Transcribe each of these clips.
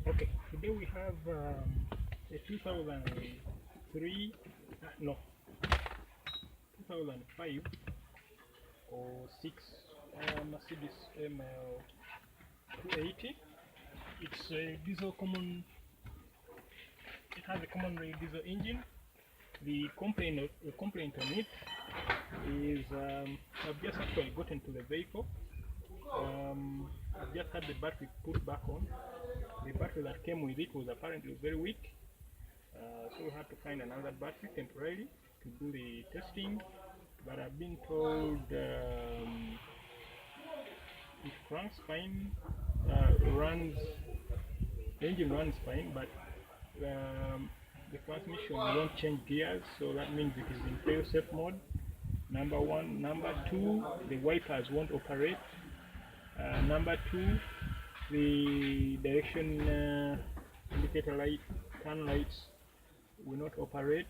Okay, today we have a 2003, no, 2005 or 6 Mercedes ML280. It's a diesel common. It has a common rail diesel engine. The complaint on it is I've just actually gotten to the vehicle. I've just had the battery put back on. The battery that came with it was apparently very weak, so we had to find another battery temporarily to do the testing. But I've been told it cranks fine, runs, the engine runs fine, but the transmission won't change gears, so that means it is in fail-safe mode. Number one. Number two, the wipers won't operate. Number two, the direction indicator light, turn lights will not operate.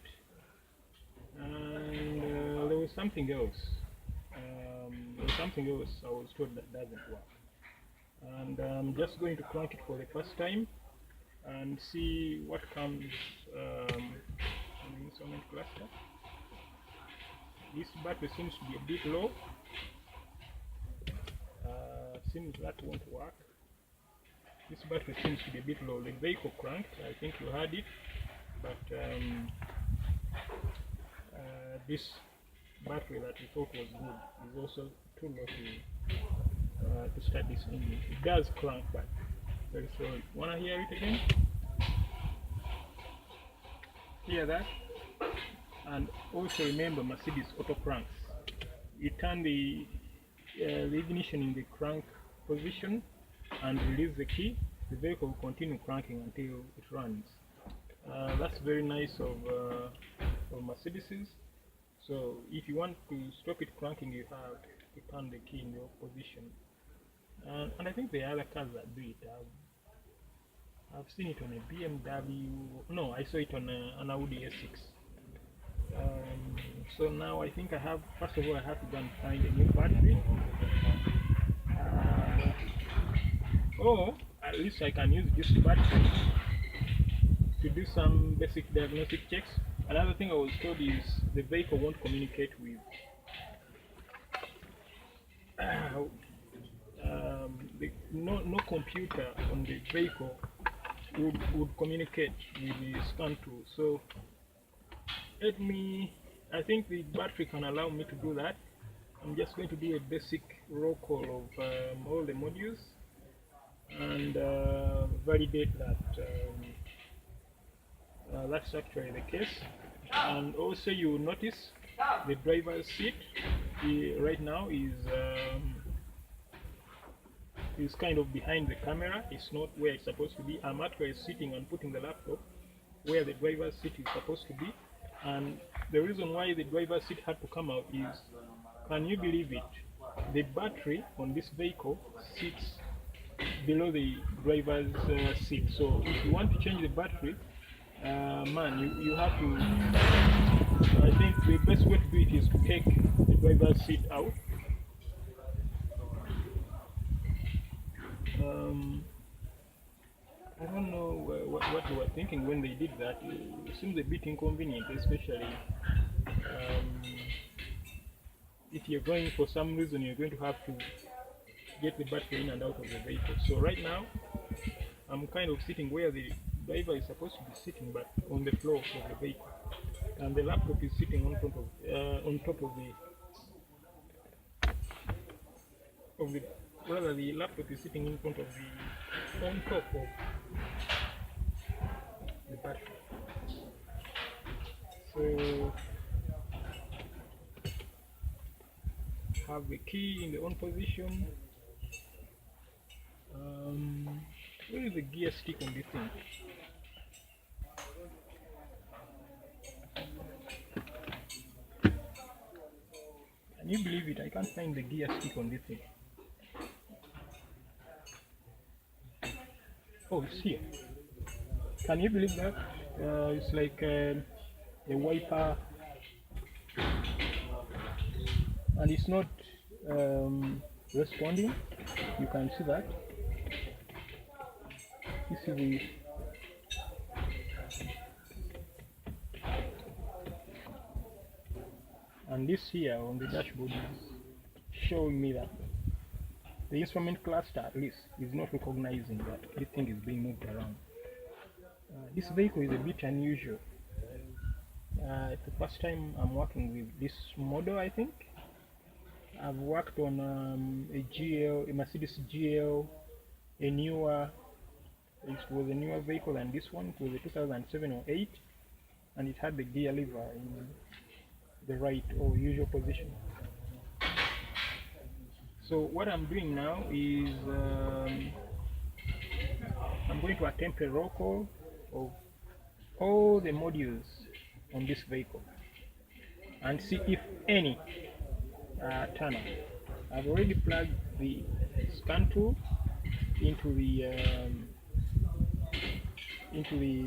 And there was something else. I was told that doesn't work. And I'm just going to crank it for the first time and see what comes on the instrument cluster. This battery seems to be a bit low. Seems that won't work. This battery seems to be a bit low. The vehicle cranked, I think you heard it, but this battery that we thought was good is also too low to start this engine. It does crank, but very slowly. Wanna hear it again? Hear that? And also remember Mercedes auto cranks. You turn the ignition in the crank position and release the key, the vehicle will continue cranking until it runs. That's very nice of Mercedes. So if you want to stop it cranking, you have to turn the key in your position. And I think there are other cars that do it. I've seen it on a BMW. No, I saw it on an Audi S6. So now I think first of all I have to go and find a new battery. Or at least I can use this battery to do some basic diagnostic checks. Another thing I was told is the vehicle won't communicate with no computer on the vehicle would communicate with the scan tool. So I think the battery can allow me to do that. I'm just going to do a basic roll call of all the modules and validate that that's actually the case. And also you will notice the driver's seat right now is kind of behind the camera. It's not where it's supposed to be. I'm actually sitting and putting the laptop where the driver's seat is supposed to be. And the reason why the driver's seat had to come out is, can you believe it? The battery on this vehicle sits below the driver's seat. So if you want to change the battery, you have to. I think the best way to do it is to take the driver's seat out. I don't know what they were thinking when they did that. It seems a bit inconvenient, especially if you're going, for some reason you're going to have to get the battery in and out of the vehicle. So right now I'm kind of sitting where the driver is supposed to be sitting, but on the floor of the vehicle, and the laptop is sitting on top of the rather the laptop is sitting in front of on top of the battery. So have the key in the on position. Where is the gear stick on this thing? Can you believe it? I can't find the gear stick on this thing. Oh, it's here. Can you believe that? It's like a wiper, and it's not responding. You can see that. This is the and this here on the dashboard is showing me that the instrument cluster at least is not recognizing that this thing is being moved around. This vehicle is a bit unusual. It's the first time I'm working with this model, I think. I've worked on a Mercedes GL, it was a newer vehicle than this one. It was a 2007 or 8, and it had the gear lever in the right or usual position. So what I'm doing now is I'm going to attempt a roll call of all the modules on this vehicle and see if any turn up. I've already plugged the scan tool into the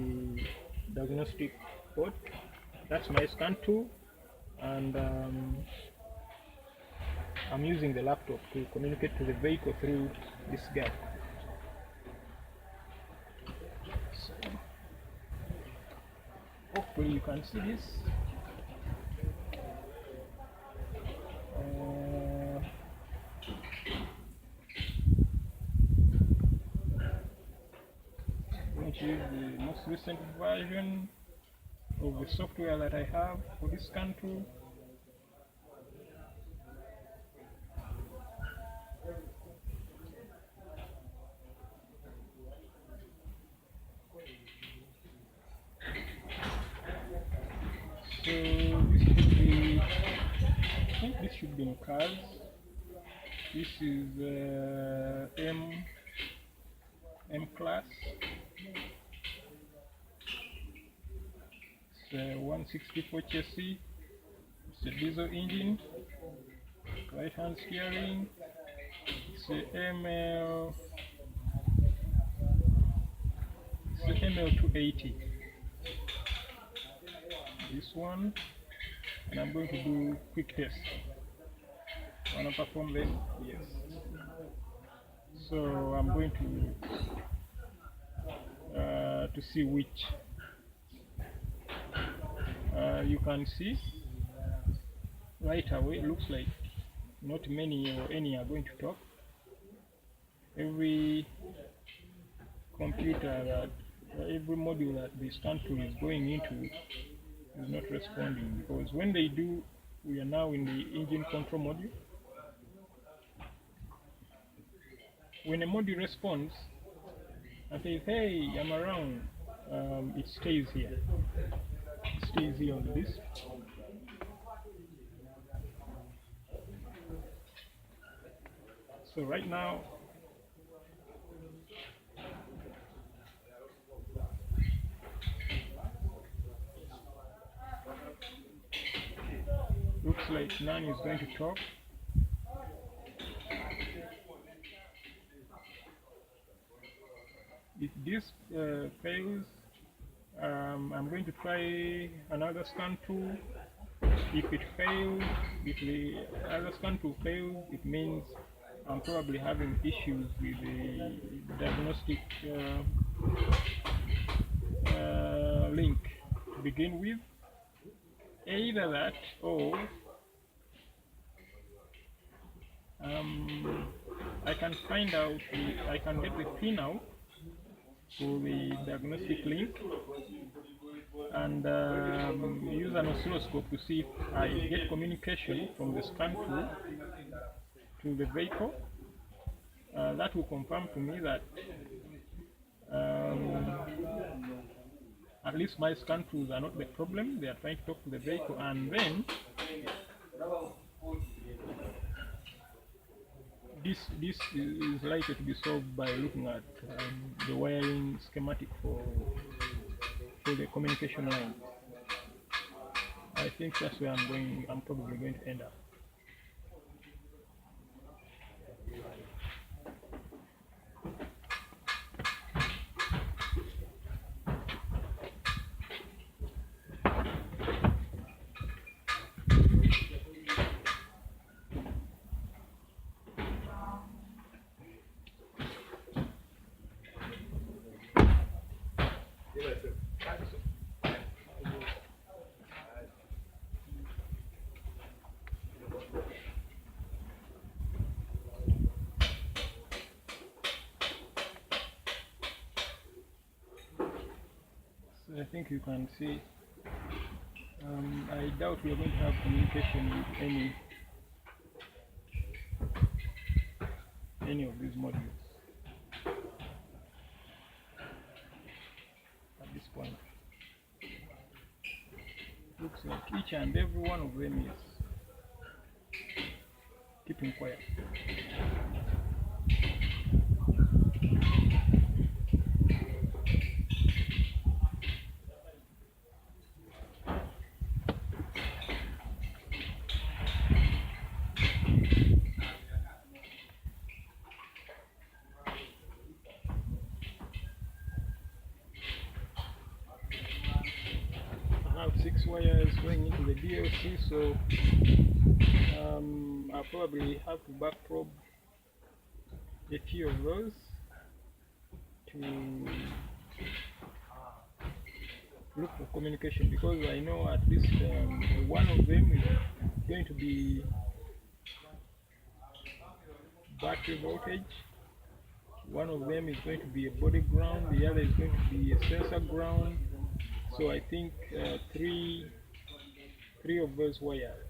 diagnostic port. That's my scan tool, and I'm using the laptop to communicate to the vehicle through this gap. So, hopefully you can see this. I'm going to use the most recent version of the software that I have for this scan tool. So this should be in cars. This is M class. It's 164 chassis. It's a diesel engine. Right hand steering. It's a ML280. This one, and I'm going to do quick test. Wanna perform them? Yes. So I'm going to see which you can see right away. It looks like not many or any are going to talk. Every computer that every module that the scan tool is going into is not responding, because when they do, we are now in the engine control module. When a module responds and says, hey, I'm around, it stays here. It stays here on the disk. So right now, looks like none is going to talk. If this fails, I'm going to try another scan tool. If it fails, if the other scan tool fails, it means I'm probably having issues with the diagnostic link to begin with. Either that, or I can find out, I can get the pin out for the diagnostic link and use an oscilloscope to see if I get communication from the scan tool to the vehicle. That will confirm to me that at least my scan tools are not the problem. They are trying to talk to the vehicle, and then this is likely to be solved by looking at the wiring schematic for the communication line. I think that's where I'm probably going to end up. I think you can see. I doubt we are going to have communication with any of these modules at this point. Looks like each and every one of them is keeping quiet. I have 6 wires going into the DLC, so I'll probably have to back probe a few of those to look for communication, because I know at least one of them is going to be battery voltage, one of them is going to be a body ground, the other is going to be a sensor ground. So I think three of those wires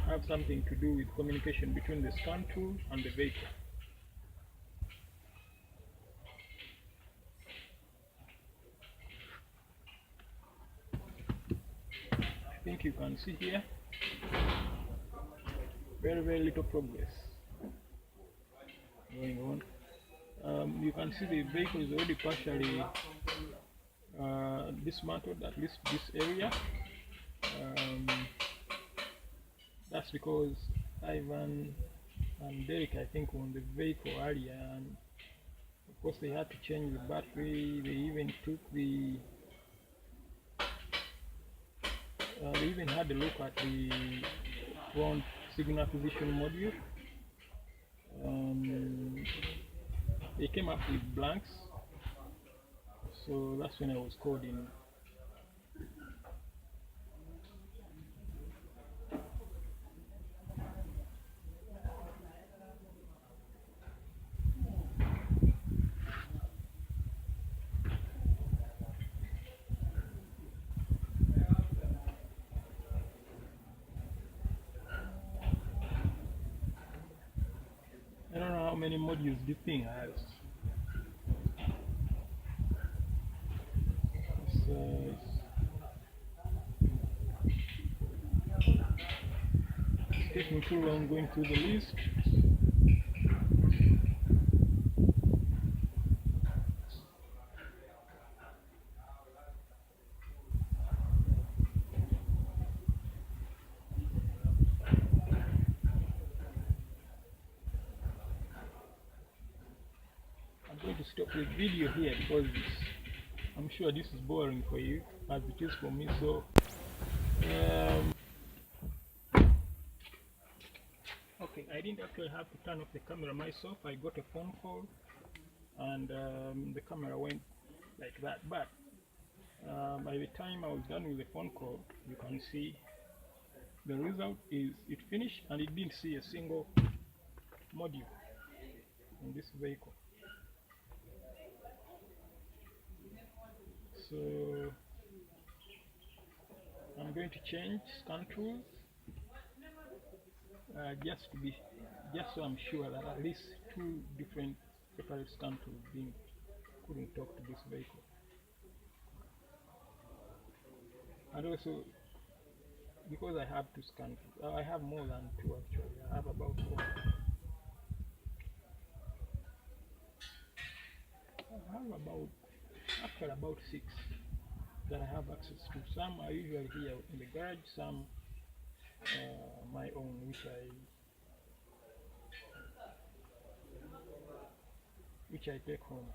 have something to do with communication between the scan tool and the vehicle. I think you can see here very little progress going on. You can see the vehicle is already partially dismantled, at least this area. That's because Ivan and Derek, I think, were on the vehicle earlier, and of course they had to change the battery. They even took the they even had a look at the front signal acquisition module. They came up with blanks, so that's when I was called in. I don't know how many modules this thing has. It's taking too long going through the list. I'm going to stop the video here because I'm sure this is boring for you as it is for me. So okay, I didn't actually have to turn off the camera myself. I got a phone call and the camera went like that, but by the time I was done with the phone call, you can see the result is it finished and it didn't see a single module in this vehicle. So I'm going to change scan tools just so I'm sure that at least 2 different separate scan tools couldn't talk to this vehicle. And also, because I have 2 scan tools, I have more than 2 actually. I have about 4. I have about 6 that I have access to. Some are usually here in the garage, some my own, which I take home.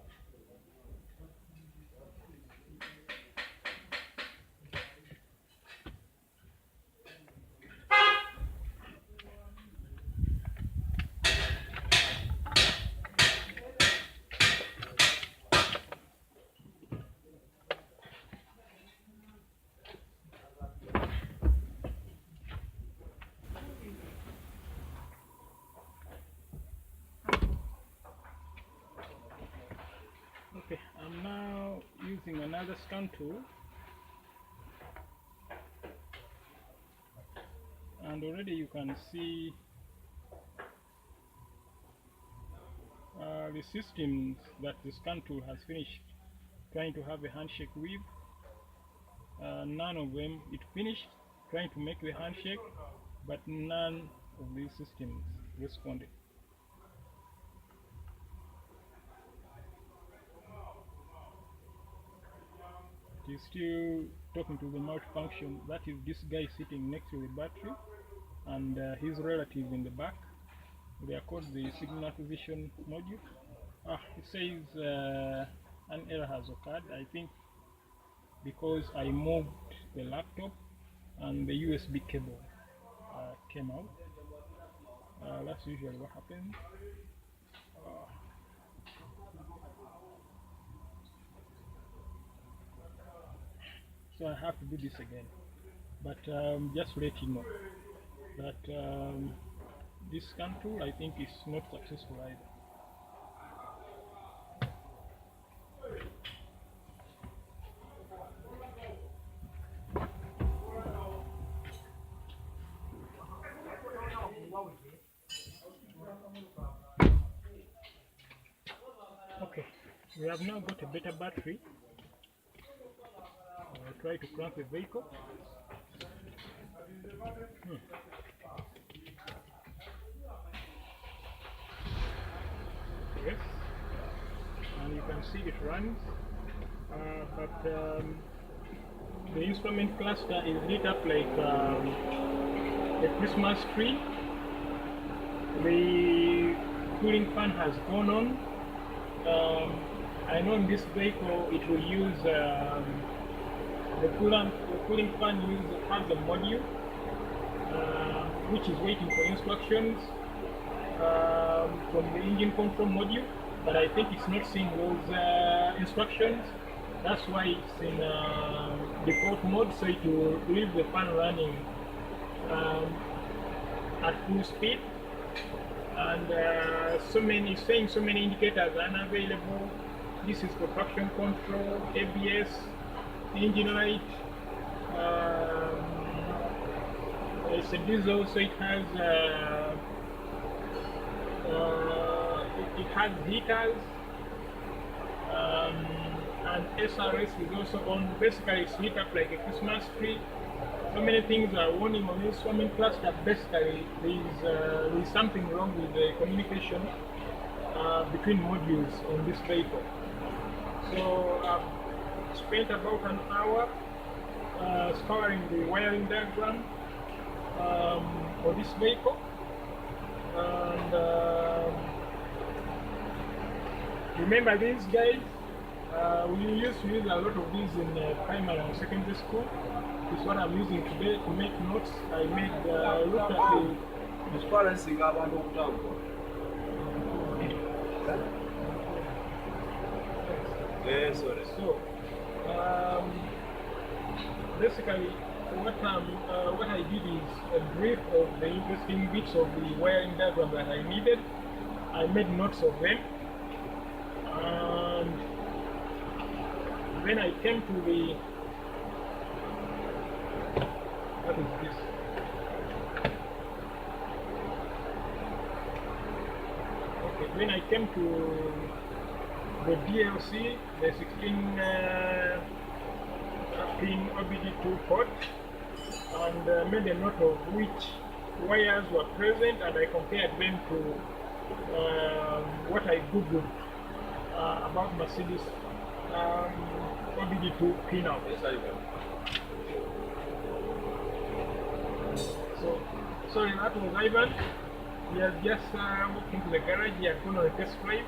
another scan tool, and already you can see the systems that the scan tool has finished trying to have a handshake with. None of them it finished trying to make the handshake, but none of these systems responded. It is still talking to the multifunction. That is this guy sitting next to the battery, and his relative in the back. They are called the signal acquisition module. It says an error has occurred. I think because I moved the laptop and the USB cable came out. That's usually what happens. So I have to do this again. But just to let you know that this scan tool, I think, is not successful either. Okay, we have now got a better battery. I'll try to crank the vehicle. Yes, and you can see it runs, but the instrument cluster is lit up like a Christmas tree. The cooling fan has gone on. I know in this vehicle it will use the cooling fan has a module which is waiting for instructions from the engine control module, but I think it's not seeing those instructions. That's why it's in default mode, so it will leave the fan running at full speed. And it's saying so many indicators are unavailable. This is for traction control, ABS, engine light. It's a diesel, so it has heaters, and SRS is also on. Basically, it's lit up like a Christmas tree. So many things are warning on this swarming cluster. Basically, there is something wrong with the communication between modules on this vehicle. So I've spent about an hour scouring the wiring diagram for this vehicle, and remember these guys, we used to use a lot of these in primary and secondary school. This is what I'm using today to make notes. I made looked at so basically what I did is a brief of the interesting bits of the wiring diagram that I needed. I made notes of them, and then I came to the what is this? Okay, when I came to the DLC, the 16 pin OBD2 port, and made a note of which wires were present, and I compared them to what I googled about Mercedes OBD2 pinout. So, sorry, that was Ivan. He has just walked into the garage. He has gone on a test drive.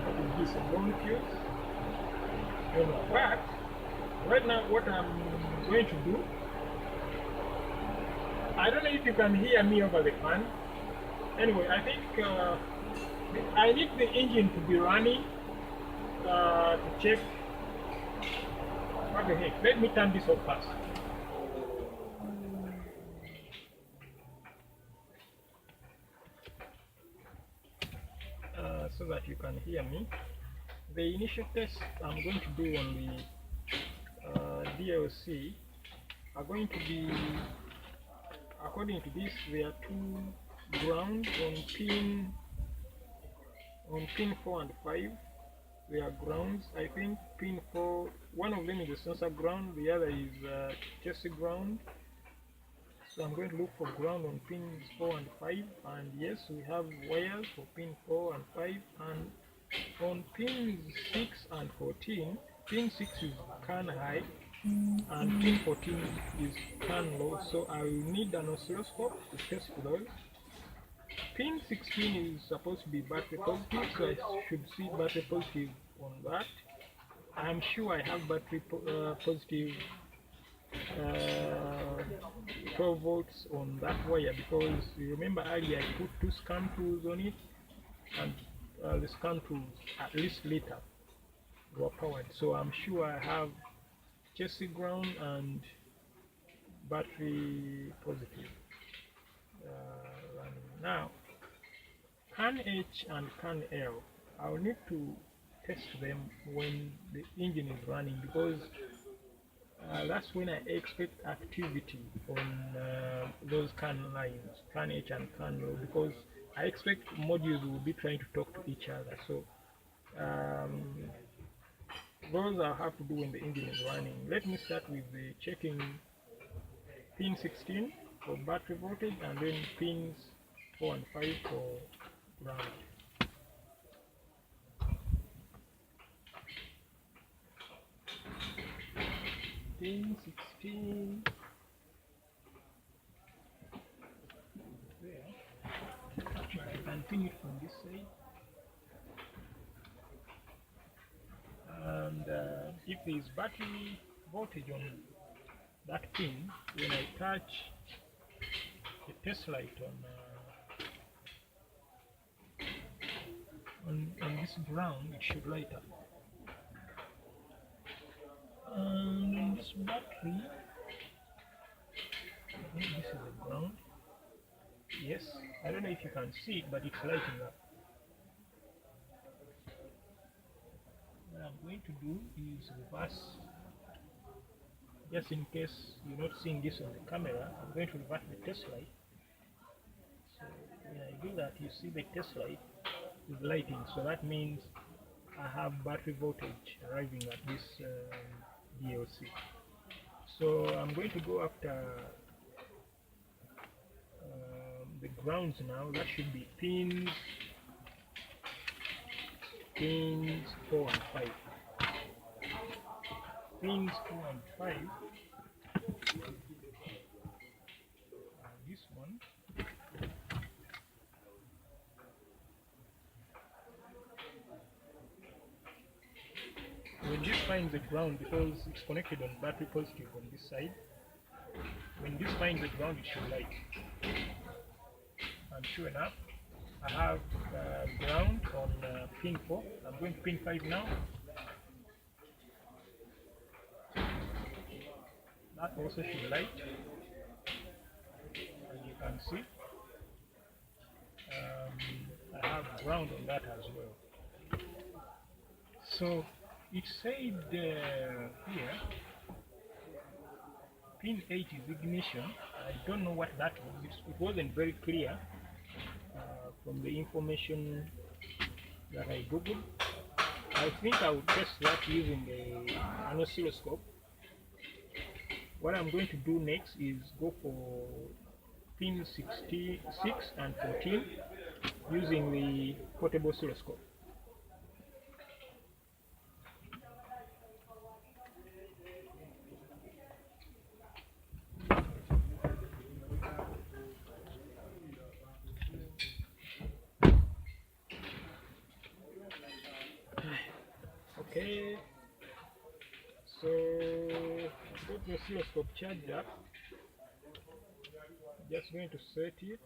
What is this? A blown fuse? But right now, what I'm going to do, I don't know if you can hear me over the fan. Anyway, I think I need the engine to be running to check. What the heck? Let me turn this off first. So that you can hear me. The initial test I'm going to do on the DLC are going to be, according to this, there are two grounds on pin 4 and 5. They are grounds. I think pin 4, one of them is a sensor ground, the other is chassis ground. So I'm going to look for ground on pins 4 and 5, and yes, we have wires for pin 4 and 5, and on pins 6 and 14, pin 6 is CAN high and pin 14 is CAN low, so I will need an oscilloscope to test those. Pin 16 is supposed to be battery positive, so I should see battery positive on that. I'm sure I have battery positive 12 volts on that wire, because you remember earlier I put two scan tools on it, and the scan tools at least later were powered, so I'm sure I have chassis ground and battery positive running. Now CAN H and CAN L, I'll need to test them when the engine is running, because that's when I expect activity on those CAN lines, CAN H and CAN L, because I expect modules will be trying to talk to each other. So those I'll have to do when the engine is running. Let me start with the checking pin 16 for battery voltage, and then pins 4 and 5 for ground. Pin 16 there. Actually, I can pin it from this side, and if there is battery voltage on that pin, when I touch the test light on this ground, it should light up. And in this battery, I think this is the ground. Yes, I don't know if you can see it, but it's lighting up. What I'm going to do is reverse, just in case you're not seeing this on the camera. I'm going to reverse the test light. So when I do that, you see the test light is lighting, so that means I have battery voltage arriving at this DLC. So I'm going to go after the grounds now. That should be pins 4 and 5. Pins 4 and 5. This one. When this finds the ground, because it's connected on battery positive on this side, when this finds the ground, it should light. And sure enough, I have ground on pin 4. I'm going to pin 5 now. That also should light, as you can see. I have ground on that as well. So it said here, pin 8 is ignition. I don't know what that was. It wasn't very clear from the information that I googled. I think I will test that using an oscilloscope. What I'm going to do next is go for pin 66 and 14 using the portable oscilloscope. Okay, so I've got the oscilloscope charged up. Just going to set it.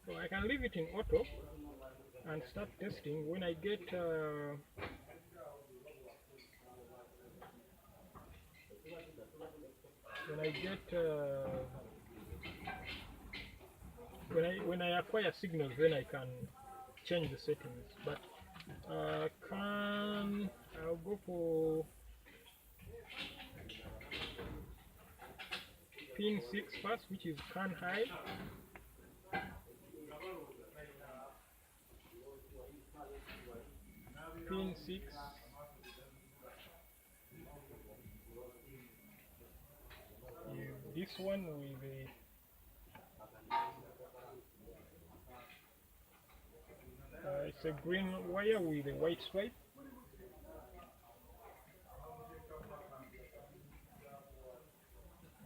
So I can leave it in auto and start testing. When I get when I acquire signals, then I can change the settings. But I'll go for pin 6 first, which is can hide. Pin 6. This one with the it's a green wire with a white stripe.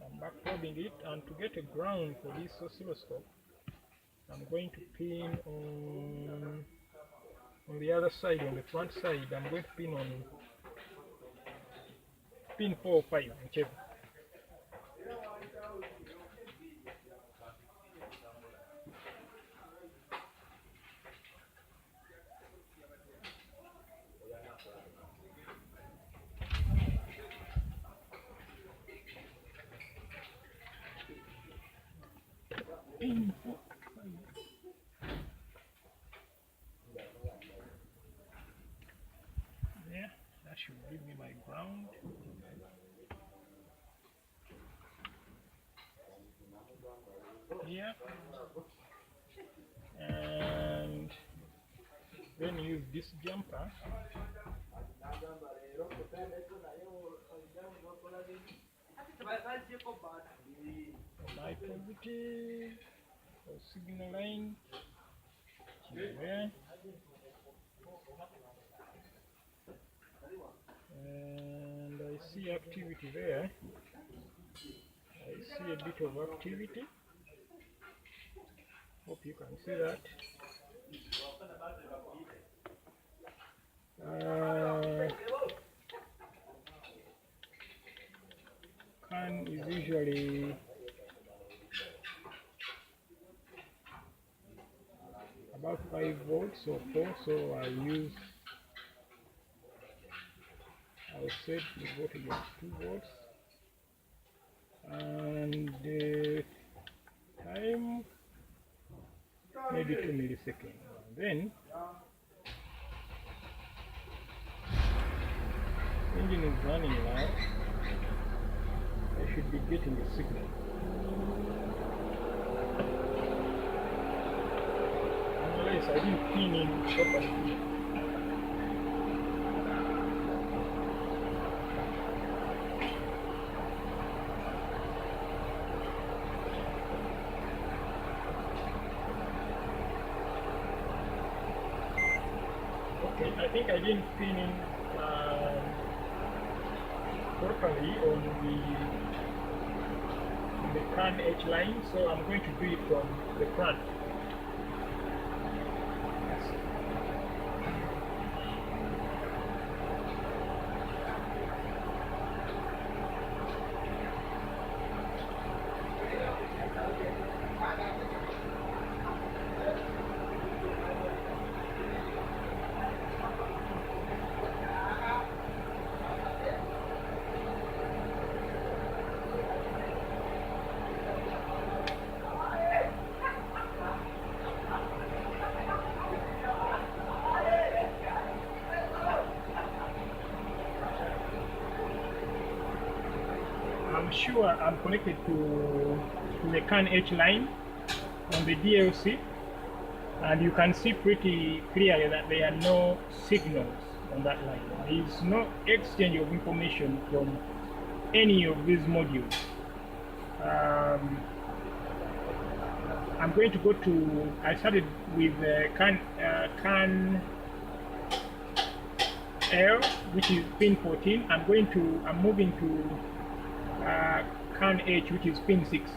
I'm back probing it, and to get a ground for this oscilloscope, I'm going to pin on the other side, on the front side. I'm going to pin on pin 4 or 5, whichever. Pin 4, 5. There, that should give me my ground. Here, and then use this jumper. My positive or signal line there, and I see activity there. I see a bit of activity. Hope you can see that. Can is usually about 5 volts or 4, so I'll set the voltage of 2 volts, and the time maybe 2 milliseconds. And then engine is running now. I should be getting a signal. Unless I didn't pin in properly. Okay, I think I didn't pin in properly on the CAN H line, so I'm going to do it from the front. I'm sure I'm connected to the CAN H line on the DLC, and you can see pretty clearly that there are no signals on that line. There is no exchange of information from any of these modules. I'm going to go to, I started with CAN L, which is pin 14. I'm moving to CAN H, which is pin 6.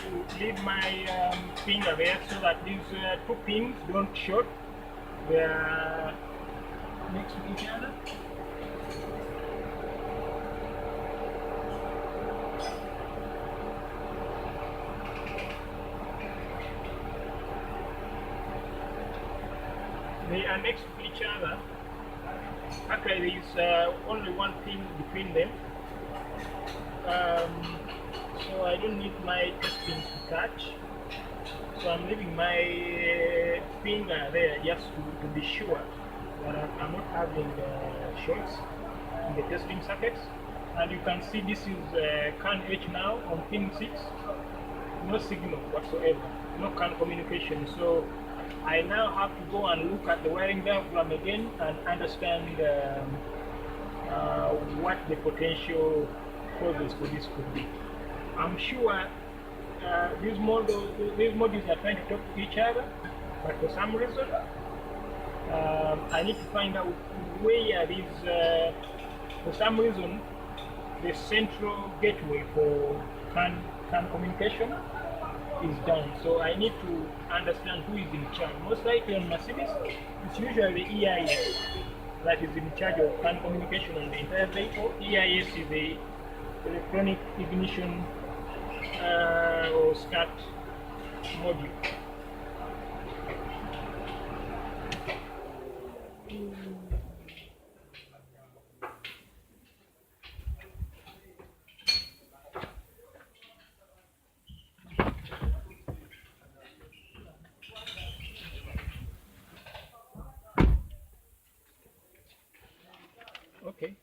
to leave my finger there so that these two pins don't short. They are next to each other. They are next to each other. Actually, there is only one pin between them. So I don't need my test pins to touch. So I'm leaving my finger there just to be sure that I'm not having shorts in the testing circuits. And you can see this is CAN H now on pin 6. No signal whatsoever, no CAN communication. So I now have to go and look at the wiring diagram again and understand what the potential causes for this could be. I'm sure these modules are trying to talk to each other, but for some reason I need to find out where these, for some reason, the central gateway for CAN communication is down. So I need to understand who is in charge. Most likely on Mercedes, it's usually the EIS that is in charge of CAN communication on the entire vehicle. EIS is the electronic ignition or start module. Okay,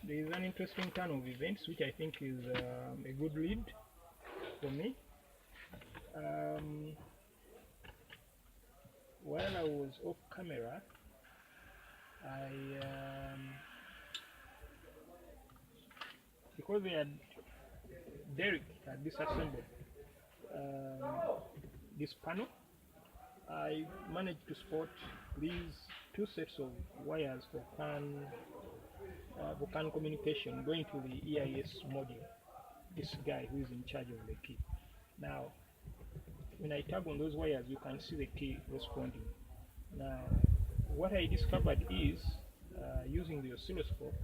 there is an interesting turn of events which I think is a good lead for me. While I was off camera, because Derek had disassembled this panel, I managed to spot these two sets of wires for CAN communication going to the EIS module. This guy who is in charge of the key. Now, when I tap on those wires, you can see the key responding. Now, what I discovered is, using the oscilloscope,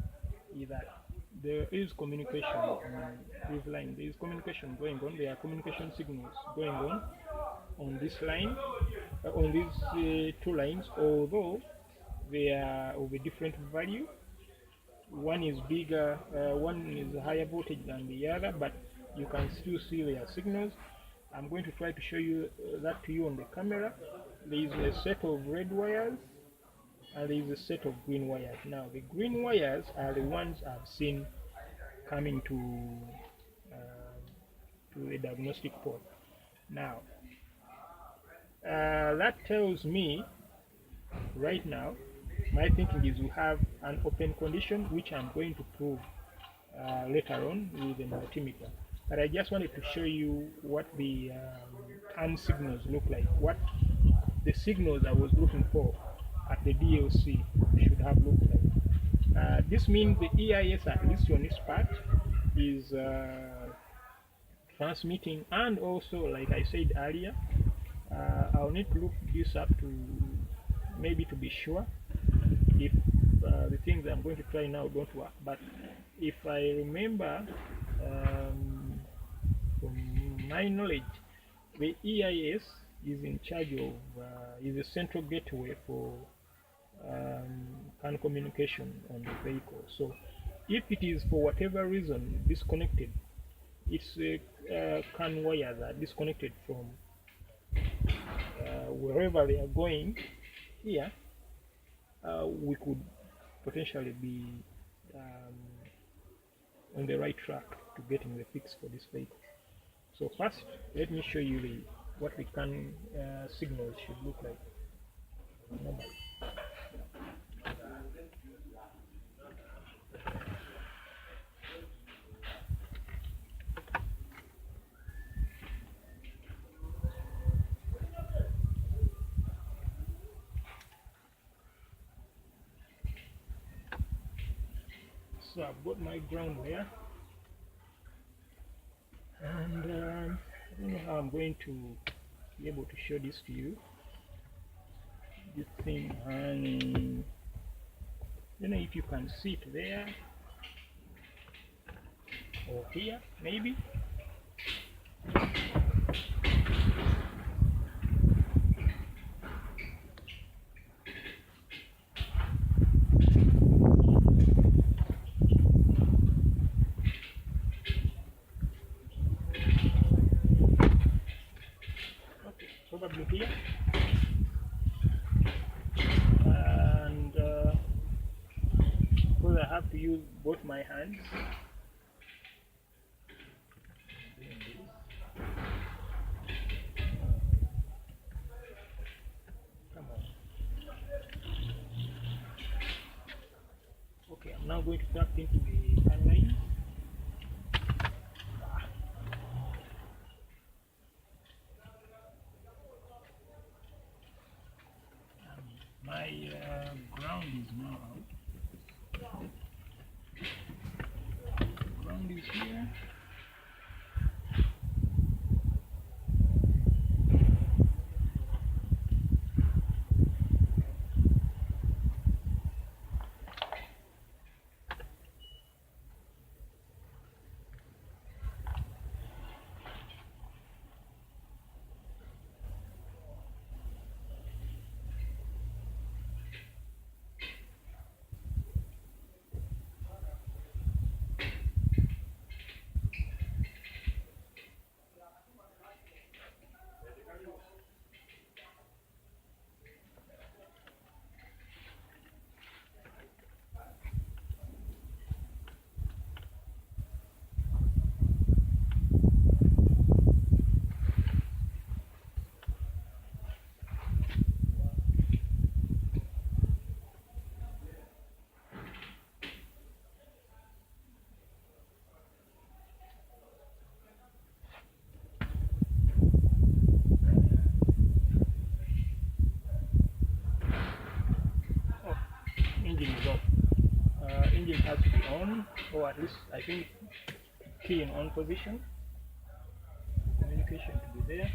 is that there is communication on this line. There is communication going on. There are communication signals going on this line, on these two lines, although they are of a different value. One is bigger, one is higher voltage than the other, but you can still see their signals. I'm going to try to show you that to you on the camera. There is a set of red wires and there is a set of green wires. Now the green wires are the ones I've seen coming to the diagnostic port. Now that tells me right now, my thinking is we have an open condition, which I'm going to prove later on with the multimeter. But I just wanted to show you what the CAN signals look like, what the signals I was looking for at the DLC should have looked like. This means the EIS, at least on this part, is transmitting, and also, like I said earlier, I'll need to look this up to maybe to be sure if the things I'm going to try now don't work. But if I remember from my knowledge, the EIS is in charge of, is a central gateway for CAN communication on the vehicle. So if it is for whatever reason disconnected, its CAN wires are disconnected from wherever they are going here, we could potentially be on the right track to getting the fix for this vehicle. So first, let me show you what the CAN signals should look like normally. So I've got my ground there, and I don't know how I'm going to be able to show this to you. This thing hanging, I don't know if you can see it there or here, maybe. Okay, probably here. And because I have to use both my hands. Come on. Okay, I'm now going to tap into the line. My ground is now out. Ground is here. Engine is off. Engine has to be on, or at least I think key in on position. Communication to be there.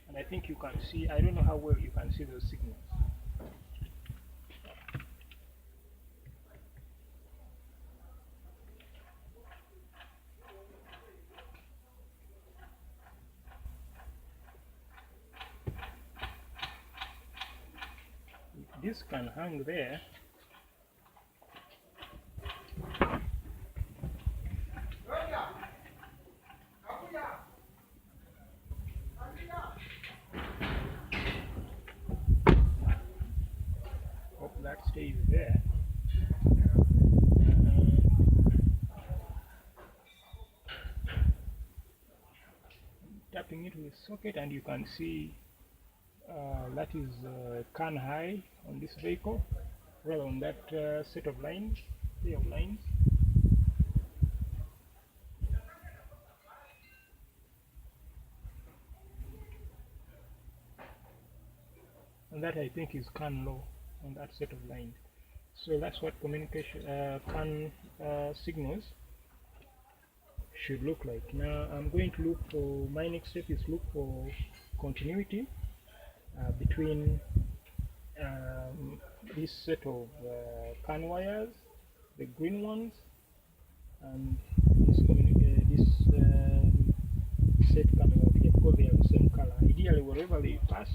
And I think you can see, I don't know how well you can see those signals. This can hang there. Hope that stays there. Tapping it with socket, and you can see that is can high on this vehicle, rather on that set of lines, pair of lines. And that I think is can low on that set of lines. So that's what communication can signals should look like. Now I'm going to look for, my next step is look for continuity between this set of CAN wires, the green ones, and this set coming out here, because they are the same color. Ideally, wherever they pass,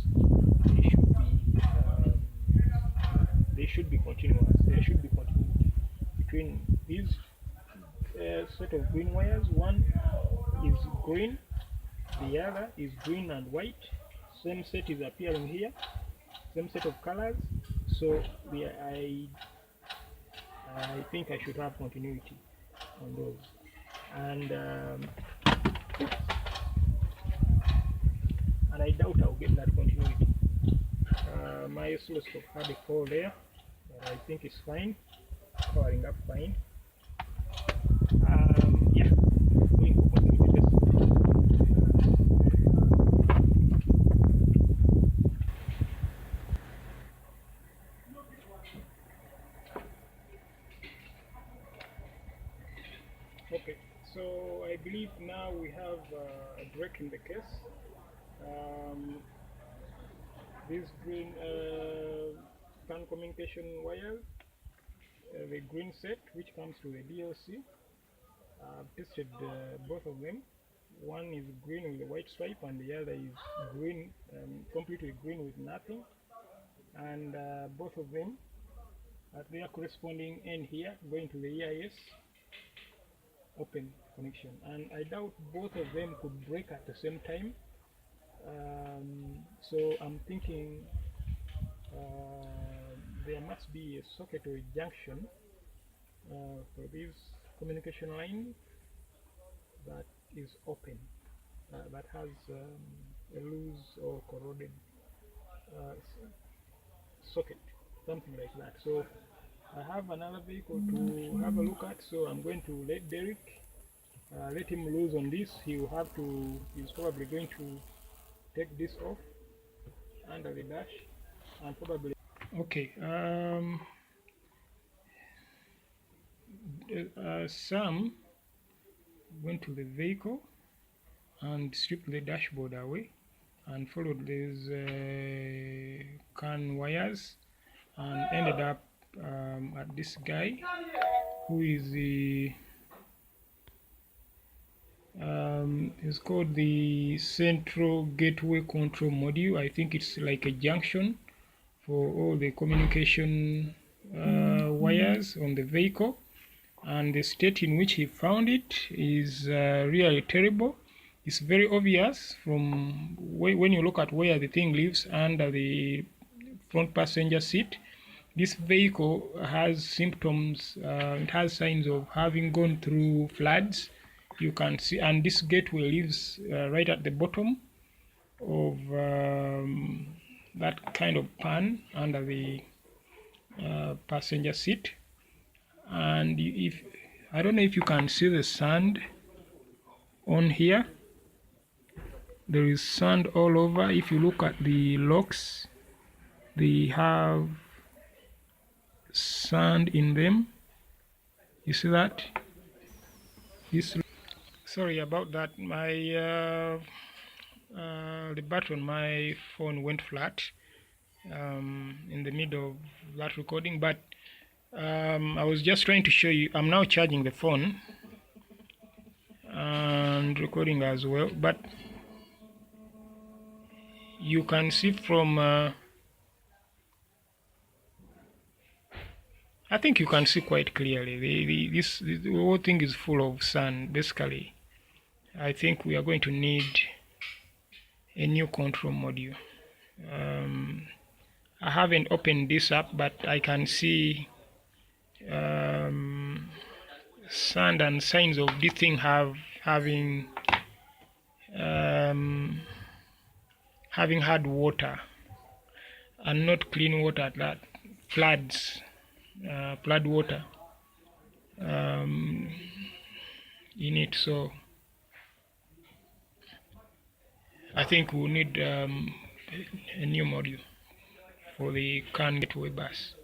they should be continuous. There should be continuity between these set of green wires. One is green, the other is green and white. Same set is appearing here, same set of colors. So I think I should have continuity on those. And I doubt I'll get that continuity. My oscilloscope had a fall there, but I think it's fine, powering up fine. Yeah, going for continuity testing. Okay, So I believe now we have a break in the case. These green CAN communication wires, the green set which comes to the DLC. I've tested both of them. One is green with a white stripe and the other is green, completely green with nothing. And both of them at their corresponding end here going to the EIS open connection, and I doubt both of them could break at the same time. So I'm thinking there must be a socket or a junction for this communication line that is open, that has a loose or corroded socket, something like that. So I have another vehicle to have a look at, so I'm going to let Derek let him loose on this. He's probably going to take this off under the dash and probably okay. Sam went to the vehicle and stripped the dashboard away and followed these CAN wires and ended up at this guy who is the it's called the central gateway control module. I think it's like a junction for all the communication wires on the vehicle, and the state in which he found it is really terrible. It's very obvious from when you look at where the thing lives under the front passenger seat. This vehicle has symptoms, it has signs of having gone through floods. You can see, and this gateway lives right at the bottom of that kind of pan under the passenger seat. And if I don't know if you can see the sand on here, there is sand all over. If you look at the locks, they have sand in them. You see that? Sorry about that. My the button, my phone went flat in the middle of that recording, but I was just trying to show you. I'm now charging the phone and recording as well, but you can see from I think you can see quite clearly the whole thing is full of sand. Basically, I think we are going to need a new control module. I haven't opened this up, but I can see sand and signs of this thing having had water, and not clean water at that, flood water in it. So I think we'll need a new module for the CAN gateway bus.